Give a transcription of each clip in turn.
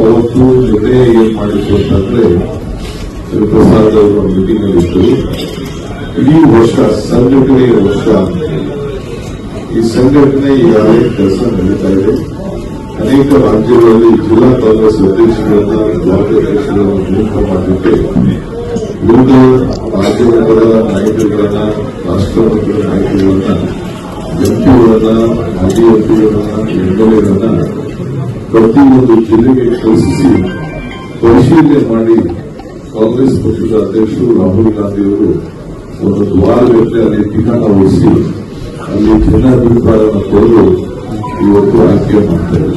ಅವತ್ತು ನಿರ್ಣಯ ಏನ್ ಮಾಡಿದ್ರು ಅಂತಂದ್ರೆ ಪ್ರಸಾದ್ ಅವರ ಮೀಟಿಂಗ್ ಅಲ್ಲಿ ಇದ್ರು. ಇಡೀ ವರ್ಷ ಸಂಘಟನೆಯ ವರ್ಷ, ಈ ಸಂಘಟನೆ ಈಗಾಗಲೇ ಕೆಲಸ ನಡೀತಾ ಇದೆ. ಅನೇಕ ರಾಜ್ಯಗಳಲ್ಲಿ ಜಿಲ್ಲಾ ಕಾಂಗ್ರೆಸ್ ಅಧ್ಯಕ್ಷಗಳನ್ನ, ಬ್ಲಾಕ್ ಅಧ್ಯಕ್ಷಗಳನ್ನ ನೇಮಕ ಮಾಡಲಿಕ್ಕೆ ವಿವಿಧ ರಾಜ್ಯ ಮಟ್ಟದ ನಾಯಕರುಗಳನ್ನ, ರಾಷ್ಟ್ರ ಮಟ್ಟದ ನಾಯಕರುಗಳನ್ನ, ಎಂಪಿಗಳನ್ನ, ಮಾಜಿ ಎಂಪಿಗಳನ್ನ, ಎಂಎಲ್ಎಗಳನ್ನ ಪ್ರತಿಯೊಂದು ಜಿಲ್ಲೆಗೆ ಕಳಿಸಿ ಪರಿಶೀಲನೆ ಮಾಡಿ ಕಾಂಗ್ರೆಸ್ ಪಕ್ಷದ ಅಧ್ಯಕ್ಷರು ರಾಹುಲ್ ಗಾಂಧಿಯವರು ಒಂದು ವಾರಗಟ್ಟಲೆ ಅಲ್ಲಿ ಠಿಕಾಣ ವಹಿಸಿ ಅಲ್ಲಿ ಜನಾಭಿಪ್ರಾಯವನ್ನು ಪಡೆದು ಇವತ್ತು ಆಯ್ಕೆ ಮಾಡ್ತಾರೆ.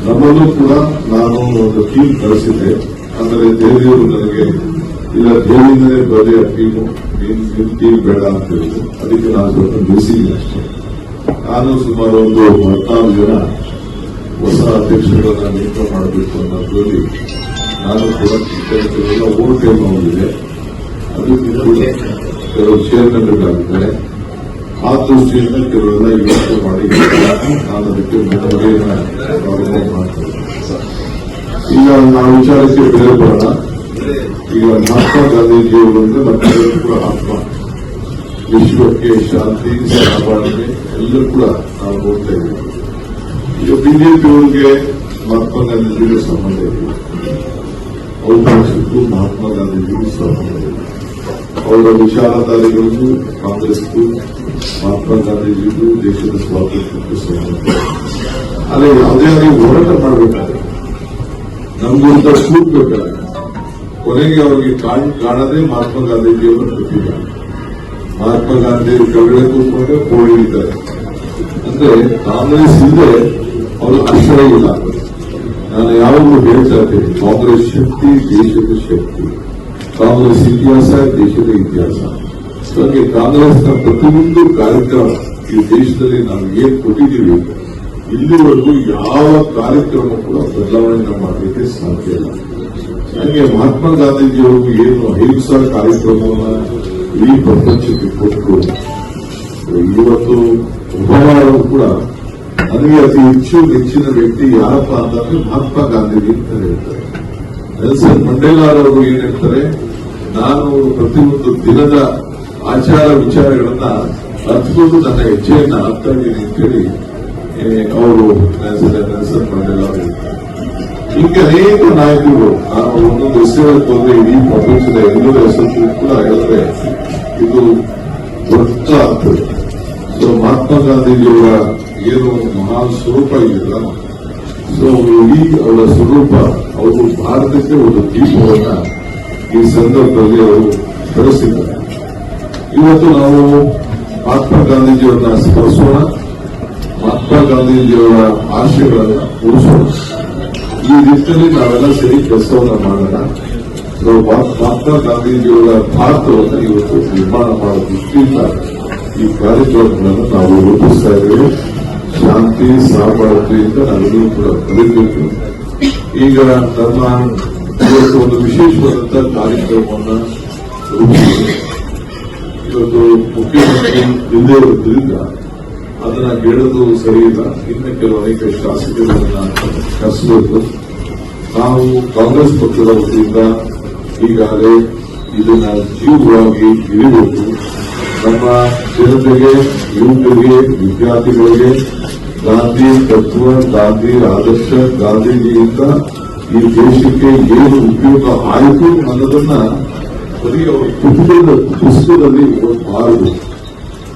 ನಮ್ಮಲ್ಲೂ ಕೂಡ ನಾನು ಒಂದು ಟೀಮ್ ಕಳಿಸಿದ್ದೆ. ಆದರೆ ದೇವಿಯವರು ನನಗೆ ಇಲ್ಲ, ದೇವಿಯಿಂದಲೇ ಬರಲಿ ಆ ಟೀಮು, ನಿಮ್ ಟೀಮ್ ಬೇಡ ಅಂತ ಹೇಳಿದ್ರು. ಅದಕ್ಕೆ ನಾನು ಸ್ವಲ್ಪ ಬಿಸಿಲ್ಲ ಅಷ್ಟೇ. ನಾನು ಸುಮಾರು ಒಂದು 14 ಜನ ಹೊಸ ಅಧ್ಯಕ್ಷರುಗಳನ್ನ ನೇಮಕ ಮಾಡಬೇಕು ಅನ್ನೋದ್ರಲ್ಲಿ ನಾನು ಕೂಡ ಕೆಲವೆಲ್ಲ ಓವರ್ ಟೈಮ್ ಹೋಗಿದೆ. ಅದಕ್ಕೆ ಕೆಲವು ಚೇರ್ಮನ್ಗಳಾಗಿದ್ದಾರೆ. ಆ ದೃಷ್ಟಿಯಿಂದ ಕೆಲವೆಲ್ಲ ಯೋಚನೆ ಮಾಡಿ ನಾನು ಅದಕ್ಕೆ ಆರ್ಗನೈಸ್ ಮಾಡ್ತೇನೆ. ಈಗ ನಾವು ವಿಚಾರಕ್ಕೆ ಬೇರೆ ಬರೋಣ. ಈಗ ಮಹಾತ್ಮ ಗಾಂಧೀಜಿಯವರು ಅಂದ್ರೆ ನಮ್ಮೆಲ್ಲರೂ ಕೂಡ ಆತ್ಮ, ವಿಶ್ವಕ್ಕೆ ಶಾಂತಿ, ಸಹಬಾಳ್ವೆ ಎಲ್ಲರೂ ಕೂಡ ನಾವು ನೋಡ್ತಾ ಇದ್ದೀವಿ. ಈಗ ಬಿಜೆಪಿಯವರಿಗೆ ಮಹಾತ್ಮ ಗಾಂಧೀಜಿಗೆ ಸಂಬಂಧ ಇದೆ, ಅವ್ರ ಪಕ್ಷಕ್ಕೂ ಮಹಾತ್ಮ ಗಾಂಧೀಜಿಗೂ ಸಂಬಂಧ ಇದೆ. ಅವರ ವಿಚಾರಧಾರೆಗಳಿಗೂ ಕಾಂಗ್ರೆಸ್ಗೂ ಮಹಾತ್ಮ ಗಾಂಧೀಜಿಗೂ ದೇಶದ ಸ್ವಾತಂತ್ರ್ಯಕ್ಕೂ ಸಂಬಂಧ. ಆದರೆ ಯಾವುದೇ ಹೋರಾಟ ಮಾಡಬೇಕಾದ್ರೆ ನಮಗೊಂದು ಕೂಡ್ಬೇಕಾದ್ರೆ ಕೊನೆಗೆ ಅವರಿಗೆ ಕಾಣದೆ ಮಹಾತ್ಮ ಗಾಂಧೀಜಿಯವರು ಕೊಟ್ಟಿದ್ದಾರೆ. ಮಹಾತ್ಮ ಗಾಂಧಿ ಕೆಳಗಡೆ ಕೂತ್ಕೊಂಡ್ರೆ ಕೋಡಿದ್ದಾರೆ. ಅಂದ್ರೆ ಕಾಂಗ್ರೆಸ್ ಇಲ್ಲದೆ ಅವರು ಆಶ್ರಯ ಇಲ್ಲ. ನಾನು ಯಾವಾಗಲೂ ಹೇಳ್ತಾ ಇದ್ದೇನೆ, ಕಾಂಗ್ರೆಸ್ ಶಕ್ತಿ ದೇಶದ ಶಕ್ತಿ, ಕಾಂಗ್ರೆಸ್ ಇತಿಹಾಸ ದೇಶದ ಇತಿಹಾಸ. ಹಾಗೆ ಕಾಂಗ್ರೆಸ್ನ ಪ್ರತಿಯೊಂದು ಕಾರ್ಯಕ್ರಮ ಈ ದೇಶದಲ್ಲಿ ನಾವು ಏನ್ ಕೊಟ್ಟಿದ್ದೀವಿ, ಇಲ್ಲಿವರೆಗೂ ಯಾವ ಕಾರ್ಯಕ್ರಮ ಕೂಡ ಬದಲಾವಣೆ ಮಾಡಲಿಕ್ಕೆ ಸಾಧ್ಯ ಇಲ್ಲ. ಹಾಗೆ ಮಹಾತ್ಮ ಗಾಂಧೀಜಿಯವರು ಏನು ಅಹಿಂಸಾ ಕಾರ್ಯಕ್ರಮವನ್ನ ಇಡೀ ಪ್ರಪಂಚಕ್ಕೆ ಕೊಟ್ಟರು. ಇವತ್ತು ಒಬ್ಬರು ಕೂಡ ನನಗೆ ಅತಿ ಹೆಚ್ಚು ನೆಚ್ಚಿನ ವ್ಯಕ್ತಿ ಯಾರಪ್ಪ ಅಂತಂದ್ರೆ ಮಹಾತ್ಮ ಗಾಂಧೀಜಿ ಅಂತ ಹೇಳ್ತಾರೆ. ನೆಲ್ಸನ್ ಮಂಡೇಲಾರವರು ಏನ್ ಹೇಳ್ತಾರೆ, ನಾನು ಪ್ರತಿಯೊಂದು ದಿನದ ಆಚಾರ ವಿಚಾರಗಳನ್ನ ಅರ್ಥಕೊಂಡು ನನ್ನ ಹೆಜ್ಜೆಯನ್ನ ಹಾಕ್ತಾ ಇದ್ದೀನಿ ಅಂತೇಳಿ ಅವರು ನೆಲ್ಸನ್ ಮಂಡೇಲಾ ಹೇಳ್ತಾರೆ. ಹೀಗೆ ಅನೇಕ ನಾಯಕರು ನಾವು ಒಂದೊಂದು ಹೆಸರು ಹೋದ್ರೆ ಇಡೀ ಪ್ರಪಂಚದ ಎಲ್ಲರ ಹೆಸರು ಕೂಡ ಹೇಳಿದ್ರೆ ಇದು ದೊಡ್ಡ ಆಗ್ತದೆ. ಸೊ ಮಹಾತ್ಮ ಗಾಂಧೀಜಿಯವರ ಏನು ಮಹಾನ್ ಸ್ವರೂಪ ಇದೆಯಲ್ಲ, ಸೊ ಇಡೀ ಅವರ ಸ್ವರೂಪ, ಅವರು ಭಾರತಕ್ಕೆ ಒಂದು ದೀಪವನ್ನ ಈ ಸಂದರ್ಭದಲ್ಲಿ ಅವರು ಬೆಳೆಸಿದ್ದಾರೆ. ಇವತ್ತು ನಾವು ಮಹಾತ್ಮ ಗಾಂಧೀಜಿಯವರನ್ನ ಸ್ಮರಿಸೋಣ, ಮಹಾತ್ಮ ಗಾಂಧೀಜಿಯವರ ಆಶಯಗಳನ್ನ ಉಳಿಸೋಣ. ಈ ನಿಟ್ಟಿನಲ್ಲಿ ನಾವೆಲ್ಲ ಸೇರಿ ಕೆಲಸವನ್ನ ಮಾಡೋಣ. ಮಹಾತ್ಮ ಗಾಂಧೀಜಿಯವರ ಭಾರತವನ್ನು ಇವತ್ತು ನಿರ್ಮಾಣ ಮಾಡುವ ದೃಷ್ಟಿಯಿಂದ ಈ ಕಾರ್ಯಕ್ರಮಗಳನ್ನು ನಾವು ರೂಪಿಸ್ತಾ ಇದ್ದೇವೆ. ಶಾಂತಿ ಸಹಬಾಳ್ವೆಯಿಂದ ನಾವೆಲ್ಲರೂ ಕೂಡ ಬದುಕಬೇಕು. ಈಗ ನಮ್ಮ ಇವತ್ತು ಒಂದು ವಿಶೇಷವಾದಂತಹ ಕಾರ್ಯಕ್ರಮವನ್ನು ರೂಪಿಸಿದೆ. ಇವತ್ತು ಮುಖ್ಯಮಂತ್ರಿ ಇಲ್ಲದಿರೋದ್ರಿಂದ ಅದನ್ನ ಹೇಳೋದು ಸರಿ ಇಲ್ಲ. ಇನ್ನು ಕೆಲವು ಅನೇಕ ಶಾಸಕರನ್ನ ಕರೆಸಬೇಕು. ನಾವು ಕಾಂಗ್ರೆಸ್ ಪಕ್ಷದ ವತಿಯಿಂದ ಈಗಾಗಲೇ ಇದನ್ನ ಜೀವವಾಗಿ ಇಳಿಬೇಕು. ನಮ್ಮ ಜನತೆಗೆ, ಯುವಕರಿಗೆ, ವಿದ್ಯಾರ್ಥಿಗಳಿಗೆ ಗಾಂಧಿ ತತ್ವ, ಗಾಂಧಿ ಆದರ್ಶ, ಗಾಂಧೀಜಿಯಿಂದ ಈ ದೇಶಕ್ಕೆ ಏನು ಉಪಯೋಗ ಆಯಿತು ಅನ್ನೋದನ್ನ ಬರೀ ಅವರ ಪುಸ್ತಕದಲ್ಲಿ ಓದಬಾರದು.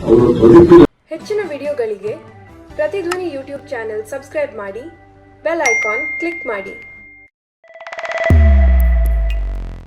ಅವರ ಬದುಕಿನ ಹೆಚ್ಚಿನ ವಿಡಿಯೋಗಳಿಗೆ ಪ್ರತಿಧ್ವನಿ ಯೂಟ್ಯೂಬ್ ಚಾನೆಲ್ ಸಬ್ಸ್ಕ್ರೈಬ್ ಮಾಡಿ, ಬೆಲ್ ಐಕಾನ್ ಕ್ಲಿಕ್ ಮಾಡಿ.